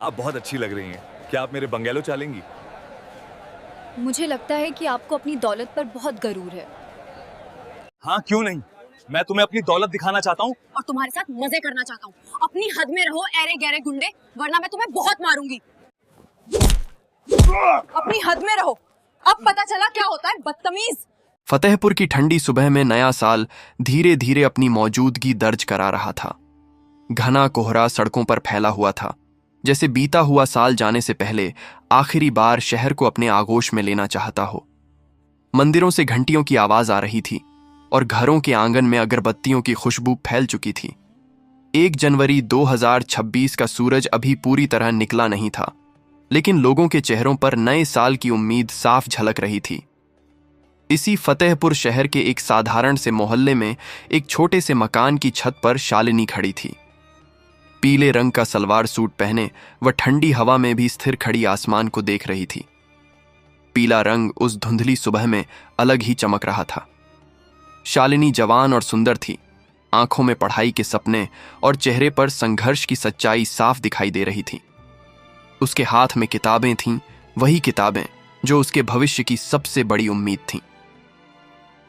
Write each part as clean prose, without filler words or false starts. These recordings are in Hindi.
आप बहुत अच्छी लग रही हैं। क्या आप मेरे बंगलो चलेंगी? मुझे लगता है कि आपको अपनी दौलत पर बहुत गरूर है। हाँ, क्यों नहीं। मैं तुम्हें अपनी दौलत दिखाना चाहता हूँ। और तुम्हारे साथ मजे करना चाहता हूँ। अपनी हद में रहो ऐरे गहरे गुंडे, वरना मैं तुम्हें बहुत मारूंगी। अपनी हद में रहो। अब पता चला क्या होता है बदतमीज। फतेहपुर की ठंडी सुबह में नया साल धीरे धीरे अपनी मौजूदगी दर्ज करा रहा था। घना कोहरा सड़कों पर फैला हुआ था, जैसे बीता हुआ साल जाने से पहले आखिरी बार शहर को अपने आगोश में लेना चाहता हो। मंदिरों से घंटियों की आवाज आ रही थी और घरों के आंगन में अगरबत्तियों की खुशबू फैल चुकी थी। 1 जनवरी 2026 का सूरज अभी पूरी तरह निकला नहीं था, लेकिन लोगों के चेहरों पर नए साल की उम्मीद साफ झलक रही थी। इसी फतेहपुर शहर के एक साधारण से मोहल्ले में एक छोटे से मकान की छत पर शालिनी खड़ी थी। पीले रंग का सलवार सूट पहने वह ठंडी हवा में भी स्थिर खड़ी आसमान को देख रही थी। पीला रंग उस धुंधली सुबह में अलग ही चमक रहा था। शालिनी जवान और सुंदर थी। आंखों में पढ़ाई के सपने और चेहरे पर संघर्ष की सच्चाई साफ दिखाई दे रही थी। उसके हाथ में किताबें थीं, वही किताबें जो उसके भविष्य की सबसे बड़ी उम्मीद थीं।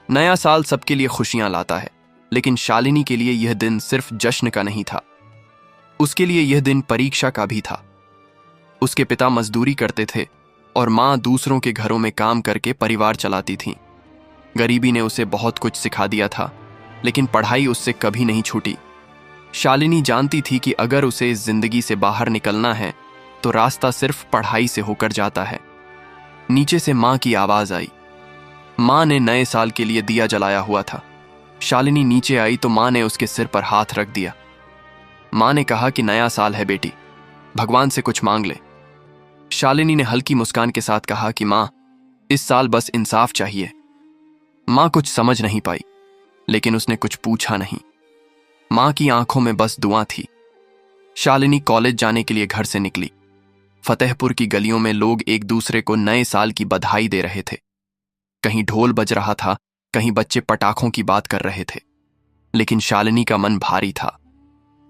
नया साल सबके लिए खुशियां लाता है, लेकिन शालिनी के लिए यह दिन सिर्फ जश्न का नहीं था। उसके लिए यह दिन परीक्षा का भी था। उसके पिता मजदूरी करते थे और मां दूसरों के घरों में काम करके परिवार चलाती थी। गरीबी ने उसे बहुत कुछ सिखा दिया था, लेकिन पढ़ाई उससे कभी नहीं छूटी। शालिनी जानती थी कि अगर उसे इस जिंदगी से बाहर निकलना है तो रास्ता सिर्फ पढ़ाई से होकर जाता है। नीचे से मां की आवाज आई। मां ने नए साल के लिए दिया जलाया हुआ था। शालिनी नीचे आई तो मां ने उसके सिर पर हाथ रख दिया। मां ने कहा कि नया साल है बेटी, भगवान से कुछ मांग ले। शालिनी ने हल्की मुस्कान के साथ कहा कि मां, इस साल बस इंसाफ चाहिए। मां कुछ समझ नहीं पाई, लेकिन उसने कुछ पूछा नहीं। मां की आंखों में बस दुआ थी। शालिनी कॉलेज जाने के लिए घर से निकली। फतेहपुर की गलियों में लोग एक दूसरे को नए साल की बधाई दे रहे थे। कहीं ढोल बज रहा था, कहीं बच्चे पटाखों की बात कर रहे थे, लेकिन शालिनी का मन भारी था।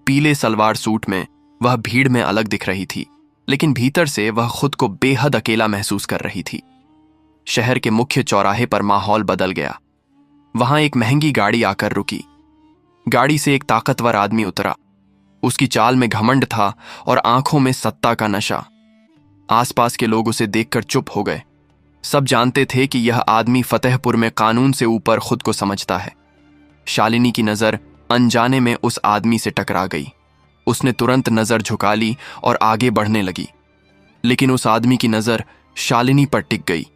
पीले सलवार सूट में वह भीड़ में अलग दिख रही थी, लेकिन भीतर से वह खुद को बेहद अकेला महसूस कर रही थी। शहर के मुख्य चौराहे पर माहौल बदल गया। वहां एक महंगी गाड़ी आकर रुकी। गाड़ी से एक ताकतवर आदमी उतरा। उसकी चाल में घमंड था और आंखों में सत्ता का नशा। आसपास के लोग उसे देखकर चुप हो गए। सब जानते थे कि यह आदमी फतेहपुर में कानून से ऊपर खुद को समझता है। शालिनी की नजर अनजाने में उस आदमी से टकरा गई। उसने तुरंत नजर झुका ली और आगे बढ़ने लगी, लेकिन उस आदमी की नजर शालिनी पर टिक गई।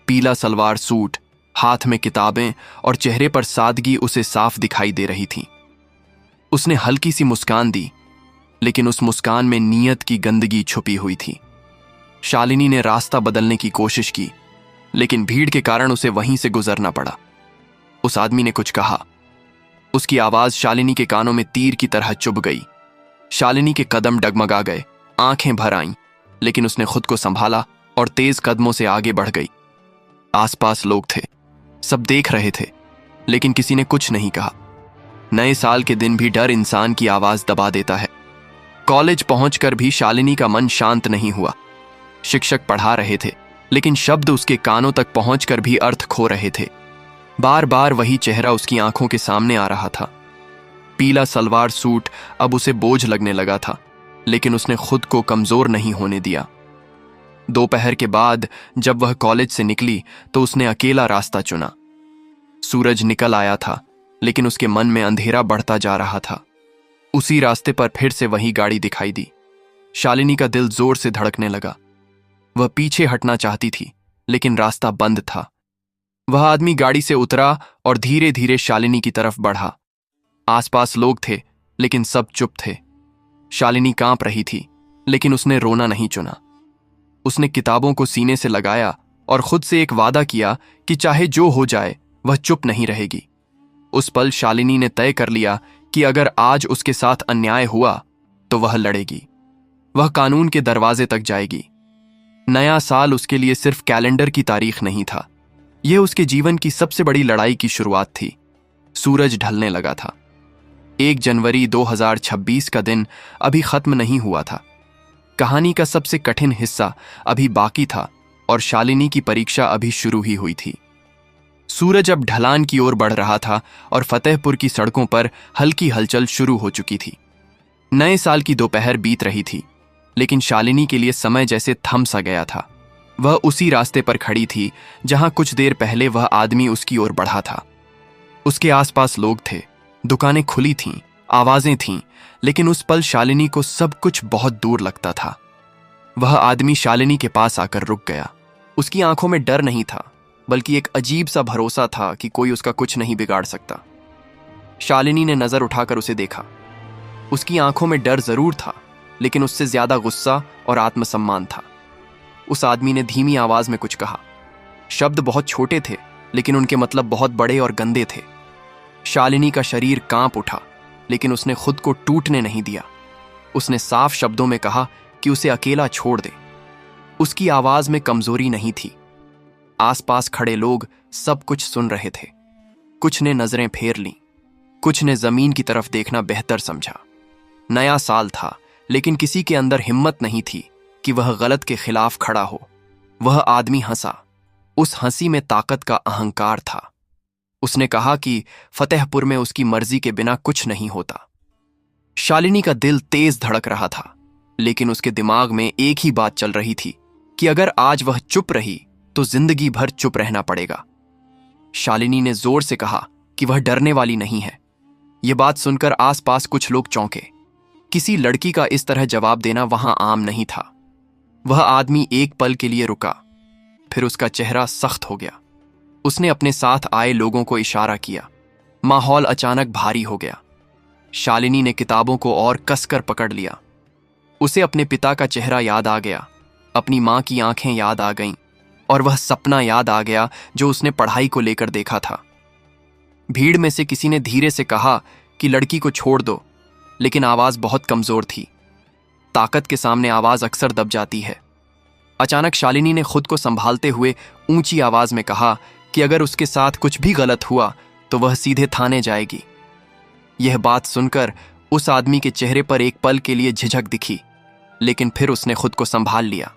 पीला सलवार सूट, हाथ में किताबें और चेहरे पर सादगी उसे साफ दिखाई दे रही थी। उसने हल्की सी मुस्कान दी, लेकिन उस मुस्कान में नीयत की गंदगी छुपी हुई थी। शालिनी ने रास्ता बदलने की कोशिश की, लेकिन भीड़ के कारण उसे वहीं से गुजरना पड़ा। उस आदमी ने कुछ कहा। उसकी आवाज शालिनी के कानों में तीर की तरह चुभ गई। शालिनी के कदम डगमगा गए, आंखें भर आईं, लेकिन उसने खुद को संभाला और तेज कदमों से आगे बढ़ गई। आसपास लोग थे, सब देख रहे थे, लेकिन किसी ने कुछ नहीं कहा। नए साल के दिन भी डर इंसान की आवाज दबा देता है। कॉलेज पहुंचकर भी शालिनी का मन शांत नहीं हुआ। शिक्षक पढ़ा रहे थे, लेकिन शब्द उसके कानों तक पहुंचकर भी अर्थ खो रहे थे। बार बार वही चेहरा उसकी आंखों के सामने आ रहा था। पीला सलवार सूट अब उसे बोझ लगने लगा था, लेकिन उसने खुद को कमजोर नहीं होने दिया। दोपहर के बाद जब वह कॉलेज से निकली तो उसने अकेला रास्ता चुना। सूरज निकल आया था, लेकिन उसके मन में अंधेरा बढ़ता जा रहा था। उसी रास्ते पर फिर से वही गाड़ी दिखाई दी। शालिनी का दिल जोर से धड़कने लगा। वह पीछे हटना चाहती थी, लेकिन रास्ता बंद था। वह आदमी गाड़ी से उतरा और धीरे धीरे शालिनी की तरफ बढ़ा। आसपास लोग थे, लेकिन सब चुप थे। शालिनी कांप रही थी, लेकिन उसने रोना नहीं चुना। उसने किताबों को सीने से लगाया और खुद से एक वादा किया कि चाहे जो हो जाए वह चुप नहीं रहेगी। उस पल शालिनी ने तय कर लिया कि अगर आज उसके साथ अन्याय हुआ तो वह लड़ेगी। वह कानून के दरवाजे तक जाएगी। नया साल उसके लिए सिर्फ कैलेंडर की तारीख नहीं था, यह उसके जीवन की सबसे बड़ी लड़ाई की शुरुआत थी। सूरज ढलने लगा था। 1 जनवरी 2026 का दिन अभी खत्म नहीं हुआ था। कहानी का सबसे कठिन हिस्सा अभी बाकी था और शालिनी की परीक्षा अभी शुरू ही हुई थी। सूरज अब ढलान की ओर बढ़ रहा था और फतेहपुर की सड़कों पर हल्की हलचल शुरू हो चुकी थी। नए साल की दोपहर बीत रही थी, लेकिन शालिनी के लिए समय जैसे थम सा गया था। वह उसी रास्ते पर खड़ी थी जहां कुछ देर पहले वह आदमी उसकी ओर बढ़ा था। उसके आसपास लोग थे, दुकानें खुली थीं, आवाजें थीं, लेकिन उस पल शालिनी को सब कुछ बहुत दूर लगता था। वह आदमी शालिनी के पास आकर रुक गया। उसकी आंखों में डर नहीं था, बल्कि एक अजीब सा भरोसा था कि कोई उसका कुछ नहीं बिगाड़ सकता। शालिनी ने नजर उठाकर उसे देखा। उसकी आंखों में डर जरूर था, लेकिन उससे ज्यादा गुस्सा और आत्मसम्मान था। उस आदमी ने धीमी आवाज में कुछ कहा। शब्द बहुत छोटे थे, लेकिन उनके मतलब बहुत बड़े और गंदे थे। शालिनी का शरीर कांप उठा, लेकिन उसने खुद को टूटने नहीं दिया। उसने साफ शब्दों में कहा कि उसे अकेला छोड़ दे। उसकी आवाज में कमजोरी नहीं थी। आसपास खड़े लोग सब कुछ सुन रहे थे। कुछ ने नजरें फेर लीं, कुछ ने जमीन की तरफ देखना बेहतर समझा। नया साल था, लेकिन किसी के अंदर हिम्मत नहीं थी कि वह गलत के खिलाफ खड़ा हो। वह आदमी हंसा। उस हंसी में ताकत का अहंकार था। उसने कहा कि फतेहपुर में उसकी मर्जी के बिना कुछ नहीं होता। शालिनी का दिल तेज धड़क रहा था, लेकिन उसके दिमाग में एक ही बात चल रही थी कि अगर आज वह चुप रही तो जिंदगी भर चुप रहना पड़ेगा। शालिनी ने जोर से कहा कि वह डरने वाली नहीं है। यह बात सुनकर आसपास कुछ लोग चौंके। किसी लड़की का इस तरह जवाब देना वहां आम नहीं था। वह आदमी एक पल के लिए रुका, फिर उसका चेहरा सख्त हो गया। उसने अपने साथ आए लोगों को इशारा किया। माहौल अचानक भारी हो गया। शालिनी ने किताबों को और कसकर पकड़ लिया। उसे अपने पिता का चेहरा याद आ गया, अपनी मां की आंखें याद आ गईं, और वह सपना याद आ गया जो उसने पढ़ाई को लेकर देखा था। भीड़ में से किसी ने धीरे से कहा कि लड़की को छोड़ दो, लेकिन आवाज बहुत कमजोर थी। ताकत के सामने आवाज अक्सर दब जाती है। अचानक शालिनी ने खुद को संभालते हुए ऊंची आवाज में कहा कि अगर उसके साथ कुछ भी गलत हुआ तो वह सीधे थाने जाएगी। यह बात सुनकर उस आदमी के चेहरे पर एक पल के लिए झिझक दिखी, लेकिन फिर उसने खुद को संभाल लिया।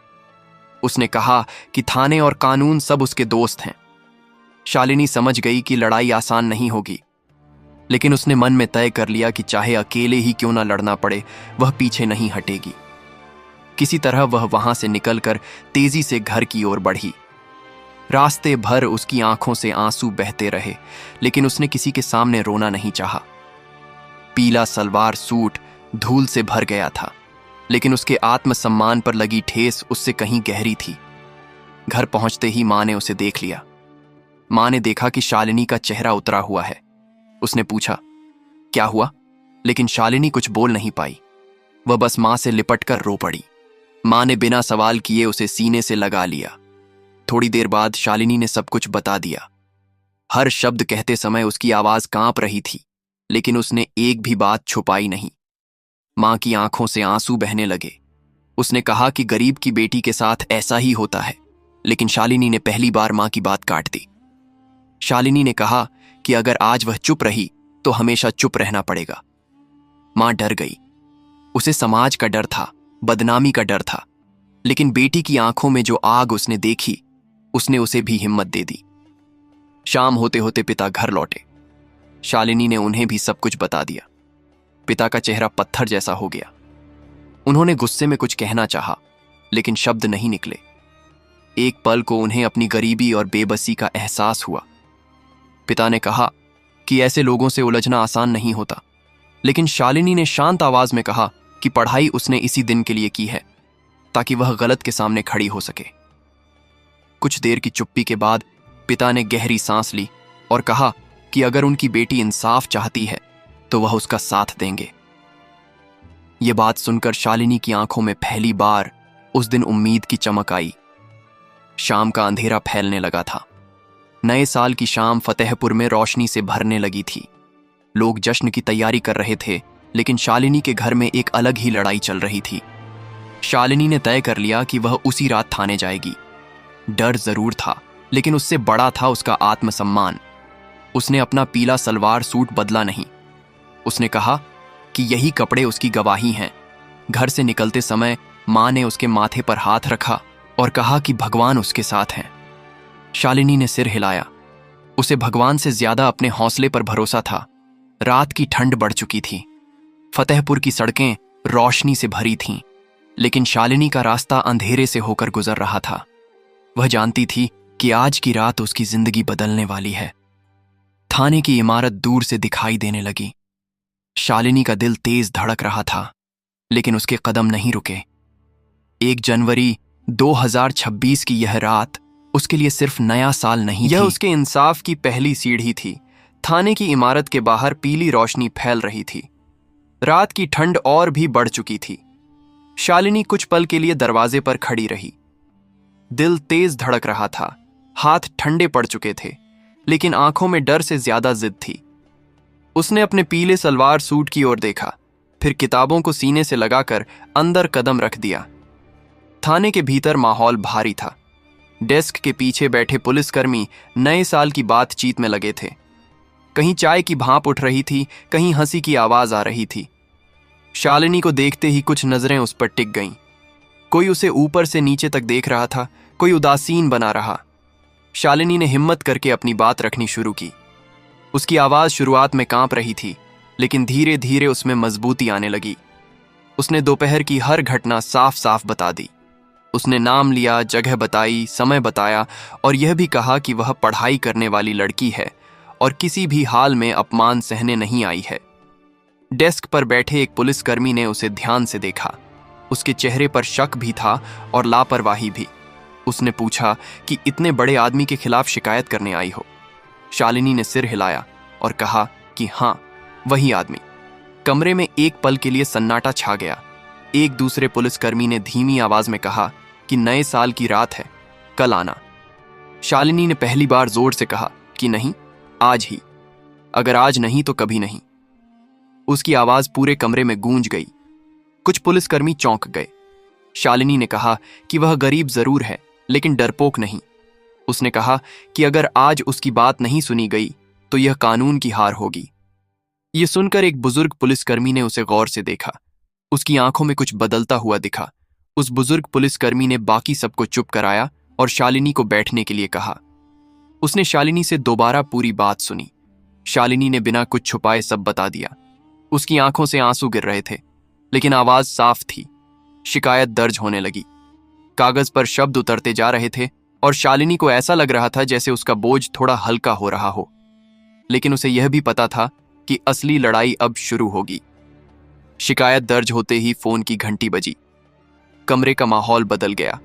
उसने कहा कि थाने और कानून सब उसके दोस्त हैं। शालिनी समझ गई कि लड़ाई आसान नहीं होगी, लेकिन उसने मन में तय कर लिया कि चाहे अकेले ही क्यों ना लड़ना पड़े, वह पीछे नहीं हटेगी। किसी तरह वह वहां से निकलकर तेजी से घर की ओर बढ़ी। रास्ते भर उसकी आंखों से आंसू बहते रहे, लेकिन उसने किसी के सामने रोना नहीं चाहा। पीला सलवार सूट धूल से भर गया था, लेकिन उसके आत्मसम्मान पर लगी ठेस उससे कहीं गहरी थी। घर पहुंचते ही मां ने उसे देख लिया। मां ने देखा कि शालिनी का चेहरा उतरा हुआ है। उसने पूछा, क्या हुआ? लेकिन शालिनी कुछ बोल नहीं पाई। वह बस मां से लिपटकर रो पड़ी। मां ने बिना सवाल किए उसे सीने से लगा लिया। थोड़ी देर बाद शालिनी ने सब कुछ बता दिया। हर शब्द कहते समय उसकी आवाज कांप रही थी, लेकिन उसने एक भी बात छुपाई नहीं। मां की आंखों से आंसू बहने लगे। उसने कहा कि गरीब की बेटी के साथ ऐसा ही होता है, लेकिन शालिनी ने पहली बार मां की बात काट दी। शालिनी ने कहा कि अगर आज वह चुप रही तो हमेशा चुप रहना पड़ेगा। मां डर गई। उसे समाज का डर था, बदनामी का डर था, लेकिन बेटी की आंखों में जो आग उसने देखी, उसने उसे भी हिम्मत दे दी। शाम होते होते पिता घर लौटे। शालिनी ने उन्हें भी सब कुछ बता दिया। पिता का चेहरा पत्थर जैसा हो गया। उन्होंने गुस्से में कुछ कहना चाहा, लेकिन शब्द नहीं निकले। एक पल को उन्हें अपनी गरीबी और बेबसी का एहसास हुआ। पिता ने कहा कि ऐसे लोगों से उलझना आसान नहीं होता, लेकिन शालिनी ने शांत आवाज में कहा कि पढ़ाई उसने इसी दिन के लिए की है, ताकि वह गलत के सामने खड़ी हो सके। कुछ देर की चुप्पी के बाद पिता ने गहरी सांस ली और कहा कि अगर उनकी बेटी इंसाफ चाहती है तो वह उसका साथ देंगे। यह बात सुनकर शालिनी की आंखों में पहली बार उस दिन उम्मीद की चमक आई। शाम का अंधेरा फैलने लगा था। नए साल की शाम फतेहपुर में रोशनी से भरने लगी थी। लोग जश्न की तैयारी कर रहे थे, लेकिन शालिनी के घर में एक अलग ही लड़ाई चल रही थी। शालिनी ने तय कर लिया कि वह उसी रात थाने जाएगी। डर जरूर था, लेकिन उससे बड़ा था उसका आत्मसम्मान। उसने अपना पीला सलवार सूट बदला नहीं। उसने कहा कि यही कपड़े उसकी गवाही हैं। घर से निकलते समय मां ने उसके माथे पर हाथ रखा और कहा कि भगवान उसके साथ हैं। शालिनी ने सिर हिलाया। उसे भगवान से ज्यादा अपने हौसले पर भरोसा था। रात की ठंड बढ़ चुकी थी। फतेहपुर की सड़कें रोशनी से भरी थीं, लेकिन शालिनी का रास्ता अंधेरे से होकर गुजर रहा था। वह जानती थी कि आज की रात उसकी जिंदगी बदलने वाली है। थाने की इमारत दूर से दिखाई देने लगी। शालिनी का दिल तेज धड़क रहा था, लेकिन उसके कदम नहीं रुके। 1 जनवरी 2026 की यह रात उसके लिए सिर्फ नया साल नहीं, यह उसके इंसाफ की पहली सीढ़ी थी। थाने की इमारत के बाहर पीली रोशनी फैल रही थी। रात की ठंड और भी बढ़ चुकी थी। शालिनी कुछ पल के लिए दरवाजे पर खड़ी रही। दिल तेज धड़क रहा था, हाथ ठंडे पड़ चुके थे, लेकिन आंखों में डर से ज्यादा जिद थी। उसने अपने पीले सलवार सूट की ओर देखा, फिर किताबों को सीने से लगाकर अंदर कदम रख दिया। थाने के भीतर माहौल भारी था। डेस्क के पीछे बैठे पुलिसकर्मी नए साल की बातचीत में लगे थे। कहीं चाय की भाप उठ रही थी, कहीं हंसी की आवाज आ रही थी। शालिनी को देखते ही कुछ नजरें उस पर टिक गईं। कोई उसे ऊपर से नीचे तक देख रहा था, कोई उदासीन बना रहा। शालिनी ने हिम्मत करके अपनी बात रखनी शुरू की। उसकी आवाज शुरुआत में कांप रही थी, लेकिन धीरे धीरे उसमें मजबूती आने लगी। उसने दोपहर की हर घटना साफ साफ बता दी। उसने नाम लिया, जगह बताई, समय बताया और यह भी कहा कि वह पढ़ाई करने वाली लड़की है और किसी भी हाल में अपमान सहने नहीं आई है। डेस्क पर बैठे एक पुलिसकर्मी ने उसे ध्यान से देखा। उसके चेहरे पर शक भी था और लापरवाही भी। उसने पूछा कि इतने बड़े आदमी के खिलाफ शिकायत करने आई हो। शालिनी ने सिर हिलाया और कहा कि हां, वही आदमी। कमरे में एक पल के लिए सन्नाटा छा गया। एक दूसरे पुलिसकर्मी ने धीमी आवाज में कहा कि नए साल की रात है, कल आना। शालिनी ने पहली बार जोर से कहा कि नहीं, आज ही। अगर आज नहीं तो कभी नहीं। उसकी आवाज पूरे कमरे में गूंज गई। कुछ पुलिसकर्मी चौंक गए। शालिनी ने कहा कि वह गरीब जरूर है, लेकिन डरपोक नहीं। उसने कहा कि अगर आज उसकी बात नहीं सुनी गई तो यह कानून की हार होगी। यह सुनकर एक बुजुर्ग पुलिसकर्मी ने उसे गौर से देखा। उसकी आंखों में कुछ बदलता हुआ दिखा। उस बुजुर्ग पुलिसकर्मी ने बाकी सबको चुप कराया और शालिनी को बैठने के लिए कहा। उसने शालिनी से दोबारा पूरी बात सुनी। शालिनी ने बिना कुछ छुपाए सब बता दिया। उसकी आंखों से आंसू गिर रहे थे, लेकिन आवाज साफ थी। शिकायत दर्ज होने लगी। कागज पर शब्द उतरते जा रहे थे और शालिनी को ऐसा लग रहा था जैसे उसका बोझ थोड़ा हल्का हो रहा हो। लेकिन उसे यह भी पता था कि असली लड़ाई अब शुरू होगी। शिकायत दर्ज होते ही फोन की घंटी बजी। कमरे का माहौल बदल गया।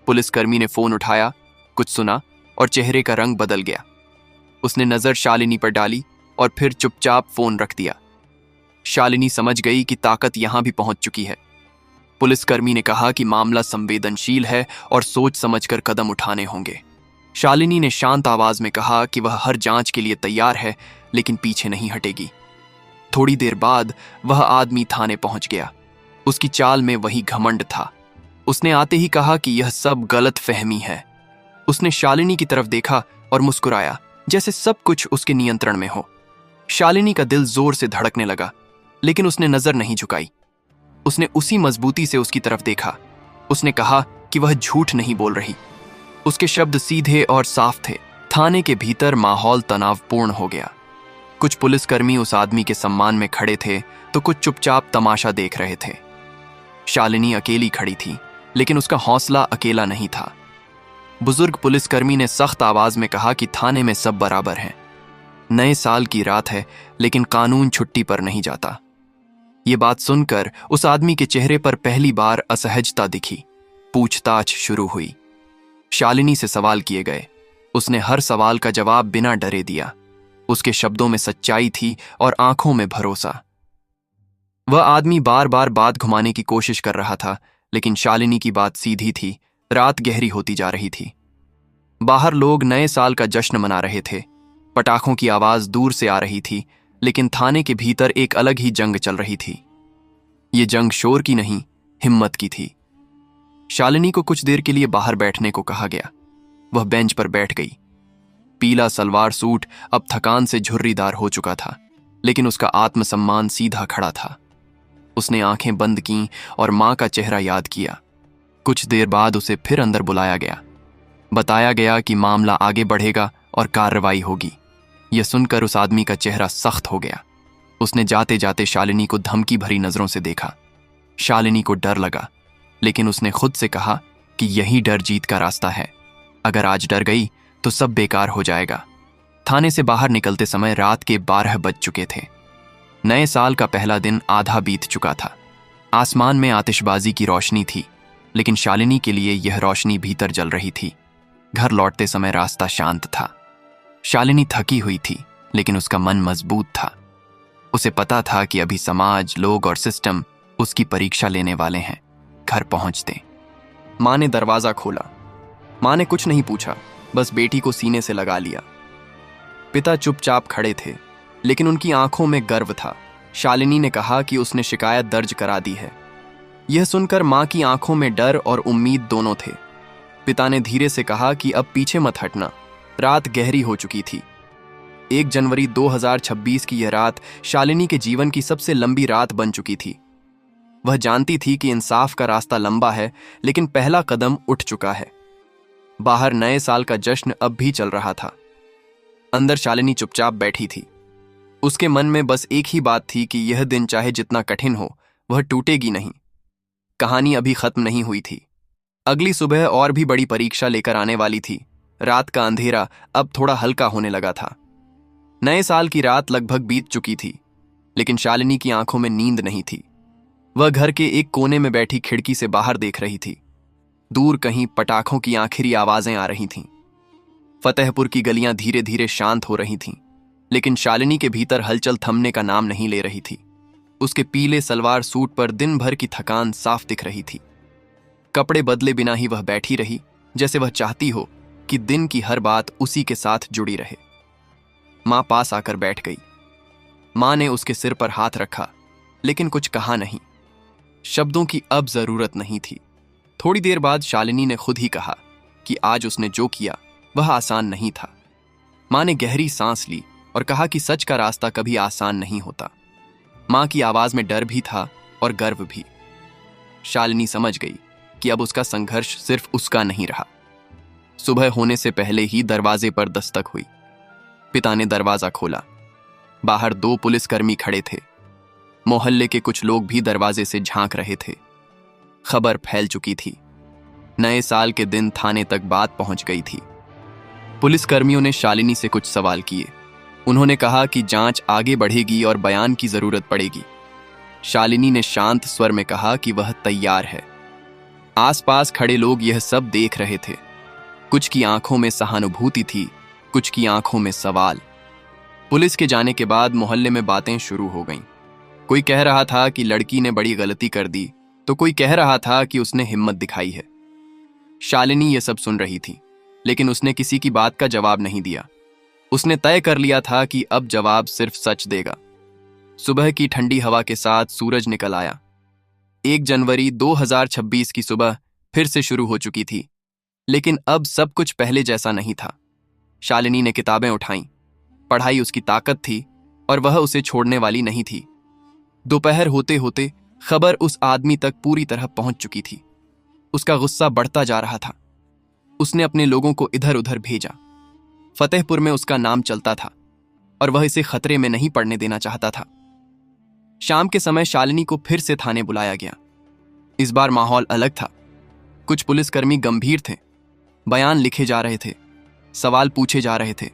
पुलिसकर्मी ने फोन उठाया, कुछ सुना और चेहरे का रंग बदल गया। उसने नजर शालिनी पर डाली और फिर चुपचाप फोन रख दिया। शालिनी समझ गई कि ताकत यहां भी पहुंच चुकी है। पुलिसकर्मी ने कहा कि मामला संवेदनशील है और सोच समझकर कदम उठाने होंगे। शालिनी ने शांत आवाज में कहा कि वह हर जांच के लिए तैयार है, लेकिन पीछे नहीं हटेगी। थोड़ी देर बाद वह आदमी थाने पहुंच गया। उसकी चाल में वही घमंड था। उसने आते ही कहा कि यह सब गलत फहमी है। उसने शालिनी की तरफ देखा और मुस्कुराया, जैसे सब कुछ उसके नियंत्रण में हो। शालिनी का दिल जोर से धड़कने लगा, लेकिन उसने नजर नहीं झुकाई। उसने उसी मजबूती से उसकी तरफ देखा। उसने कहा कि वह झूठ नहीं बोल रही। उसके शब्द सीधे और साफ थे। थाने के भीतर माहौल तनावपूर्ण हो गया। कुछ पुलिसकर्मी उस आदमी के सम्मान में खड़े थे तो कुछ चुपचाप तमाशा देख रहे थे। शालिनी अकेली खड़ी थी, लेकिन उसका हौसला अकेला नहीं था। बुजुर्ग पुलिसकर्मी ने सख्त आवाज में कहा कि थाने में सब बराबर हैं। नए साल की रात है, लेकिन कानून छुट्टी पर नहीं जाता। ये बात सुनकर उस आदमी के चेहरे पर पहली बार असहजता दिखी। पूछताछ शुरू हुई। शालिनी से सवाल किए गए। उसने हर सवाल का जवाब बिना डरे दिया। उसके शब्दों में सच्चाई थी और आंखों में भरोसा। वह आदमी बार बार बात घुमाने की कोशिश कर रहा था, लेकिन शालिनी की बात सीधी थी। रात गहरी होती जा रही थी। बाहर लोग नए साल का जश्न मना रहे थे। पटाखों की आवाज दूर से आ रही थी, लेकिन थाने के भीतर एक अलग ही जंग चल रही थी। ये जंग शोर की नहीं, हिम्मत की थी। शालिनी को कुछ देर के लिए बाहर बैठने को कहा गया। वह बेंच पर बैठ गई। पीला सलवार सूट अब थकान से झुर्रीदार हो चुका था, लेकिन उसका आत्मसम्मान सीधा खड़ा था। उसने आंखें बंद कीं और मां का चेहरा याद किया। कुछ देर बाद उसे फिर अंदर बुलाया गया। बताया गया कि मामला आगे बढ़ेगा और कार्रवाई होगी। यह सुनकर उस आदमी का चेहरा सख्त हो गया। उसने जाते जाते शालिनी को धमकी भरी नजरों से देखा। शालिनी को डर लगा, लेकिन उसने खुद से कहा कि यही डर जीत का रास्ता है। अगर आज डर गई तो सब बेकार हो जाएगा। थाने से बाहर निकलते समय रात के 12 बज चुके थे। नए साल का पहला दिन आधा बीत चुका था। आसमान में आतिशबाजी की रोशनी थी, लेकिन शालिनी के लिए यह रोशनी भीतर जल रही थी। घर लौटते समय रास्ता शांत था। शालिनी थकी हुई थी, लेकिन उसका मन मजबूत था। उसे पता था कि अभी समाज, लोग और सिस्टम उसकी परीक्षा लेने वाले हैं। घर पहुंचते मां ने दरवाजा खोला। मां ने कुछ नहीं पूछा, बस बेटी को सीने से लगा लिया। पिता चुपचाप खड़े थे, लेकिन उनकी आंखों में गर्व था। शालिनी ने कहा कि उसने शिकायत दर्ज करा दी है। यह सुनकर मां की आंखों में डर और उम्मीद दोनों थे। पिता ने धीरे से कहा कि अब पीछे मत हटना। रात गहरी हो चुकी थी। 1 जनवरी 2026 की यह रात शालिनी के जीवन की सबसे लंबी रात बन चुकी थी। वह जानती थी कि इंसाफ का रास्ता लंबा है, लेकिन पहला कदम उठ चुका है। बाहर नए साल का जश्न अब भी चल रहा था। अंदर शालिनी चुपचाप बैठी थी। उसके मन में बस एक ही बात थी कि यह दिन चाहे जितना कठिन हो, वह टूटेगी नहीं। कहानी अभी खत्म नहीं हुई थी। अगली सुबह और भी बड़ी परीक्षा लेकर आने वाली थी। रात का अंधेरा अब थोड़ा हल्का होने लगा था। नए साल की रात लगभग बीत चुकी थी, लेकिन शालिनी की आंखों में नींद नहीं थी। वह घर के एक कोने में बैठी खिड़की से बाहर देख रही थी। दूर कहीं पटाखों की आखिरी आवाजें आ रही थीं। फतेहपुर की गलियां धीरे धीरे शांत हो रही थीं, लेकिन शालिनी के भीतर हलचल थमने का नाम नहीं ले रही थी। उसके पीले सलवार सूट पर दिन भर की थकान साफ दिख रही थी। कपड़े बदले बिना ही वह बैठी रही, जैसे वह चाहती हो कि दिन की हर बात उसी के साथ जुड़ी रहे। मां पास आकर बैठ गई। मां ने उसके सिर पर हाथ रखा, लेकिन कुछ कहा नहीं। शब्दों की अब जरूरत नहीं थी। थोड़ी देर बाद शालिनी ने खुद ही कहा कि आज उसने जो किया वह आसान नहीं था। मां ने गहरी सांस ली और कहा कि सच का रास्ता कभी आसान नहीं होता। मां की आवाज में डर भी था और गर्व भी। शालिनी समझ गई कि अब उसका संघर्ष सिर्फ उसका नहीं रहा। सुबह होने से पहले ही दरवाजे पर दस्तक हुई। पिता ने दरवाजा खोला। बाहर 2 पुलिसकर्मी खड़े थे। मोहल्ले के कुछ लोग भी दरवाजे से झांक रहे थे। खबर फैल चुकी थी। नए साल के दिन थाने तक बात पहुंच गई थी। पुलिसकर्मियों ने शालिनी से कुछ सवाल किए। उन्होंने कहा कि जांच आगे बढ़ेगी और बयान की जरूरत पड़ेगी। शालिनी ने शांत स्वर में कहा कि वह तैयार है। आसपास खड़े लोग यह सब देख रहे थे। कुछ की आंखों में सहानुभूति थी, कुछ की आंखों में सवाल। पुलिस के जाने के बाद मोहल्ले में बातें शुरू हो गईं। कोई कह रहा था कि लड़की ने बड़ी गलती कर दी, तो कोई कह रहा था कि उसने हिम्मत दिखाई है। शालिनी यह सब सुन रही थी, लेकिन उसने किसी की बात का जवाब नहीं दिया। उसने तय कर लिया था कि अब जवाब सिर्फ सच देगा। सुबह की ठंडी हवा के साथ सूरज निकल आया। 1 जनवरी 2026 की सुबह फिर से शुरू हो चुकी थी, लेकिन अब सब कुछ पहले जैसा नहीं था। शालिनी ने किताबें उठाईं। पढ़ाई उसकी ताकत थी और वह उसे छोड़ने वाली नहीं थी। दोपहर होते होते खबर उस आदमी तक पूरी तरह पहुंच चुकी थी। उसका गुस्सा बढ़ता जा रहा था। उसने अपने लोगों को इधर उधर भेजा। फतेहपुर में उसका नाम चलता था और वह इसे खतरे में नहीं पड़ने देना चाहता था। शाम के समय शालिनी को फिर से थाने बुलाया गया। इस बार माहौल अलग था। कुछ पुलिसकर्मी गंभीर थे। बयान लिखे जा रहे थे, सवाल पूछे जा रहे थे।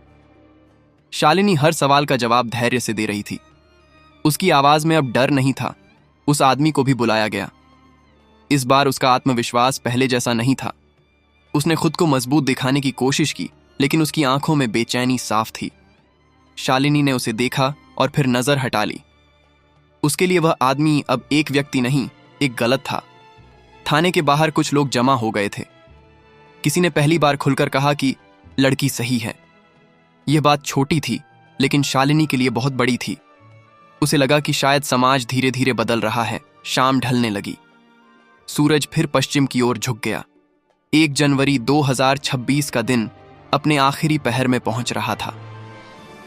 शालिनी हर सवाल का जवाब धैर्य से दे रही थी। उसकी आवाज में अब डर नहीं था। उस आदमी को भी बुलाया गया। इस बार उसका आत्मविश्वास पहले जैसा नहीं था। उसने खुद को मजबूत दिखाने की कोशिश की, लेकिन उसकी आंखों में बेचैनी साफ थी। शालिनी ने उसे देखा और फिर नजर हटा ली। उसके लिए वह आदमी अब एक व्यक्ति नहीं, एक गलत था। थाने के बाहर कुछ लोग जमा हो गए थे। किसी ने पहली बार खुलकर कहा कि लड़की सही है। यह बात छोटी थी, लेकिन शालिनी के लिए बहुत बड़ी थी। उसे लगा कि शायद समाज धीरे धीरे बदल रहा है। शाम ढलने लगी। सूरज फिर पश्चिम की ओर झुक गया। 1 जनवरी 2026 का दिन अपने आखिरी पहर में पहुंच रहा था।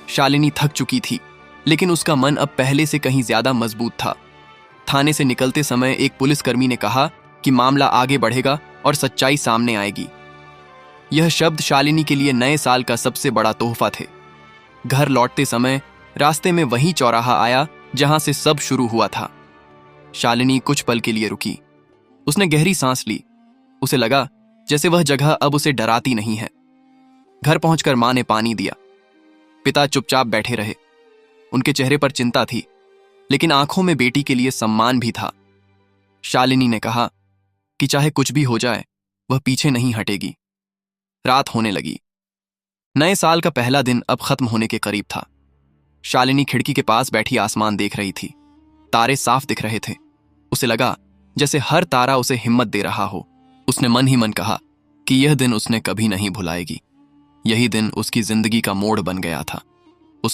शालिनी थक चुकी थी, लेकिन उसका मन अब पहले से कहीं ज्यादा मजबूत था। थाने से निकलते समय एक पुलिसकर्मी ने कहा कि मामला आगे बढ़ेगा और सच्चाई सामने आएगी। यह शब्द शालिनी के लिए नए साल का सबसे बड़ा तोहफा थे। घर लौटते समय रास्ते में वही चौराहा आया जहां से सब शुरू हुआ था। शालिनी कुछ पल के लिए रुकी। उसने गहरी सांस ली। उसे लगा जैसे वह जगह अब उसे डराती नहीं है। घर पहुंचकर मां ने पानी दिया। पिता चुपचाप बैठे रहे। उनके चेहरे पर चिंता थी, लेकिन आंखों में बेटी के लिए सम्मान भी था। शालिनी ने कहा कि चाहे कुछ भी हो जाए, वह पीछे नहीं हटेगी। रात होने लगी। नए साल का पहला दिन अब खत्म होने के करीब था। शालिनी खिड़की के पास बैठी आसमान देख रही थी। तारे साफ दिख रहे थे। उसे लगा जैसे हर तारा उसे हिम्मत दे रहा हो। उसने मन ही मन कहा कि यह दिन उसने कभी नहीं भुलाएगी। यही दिन उसकी जिंदगी का मोड़ बन गया था।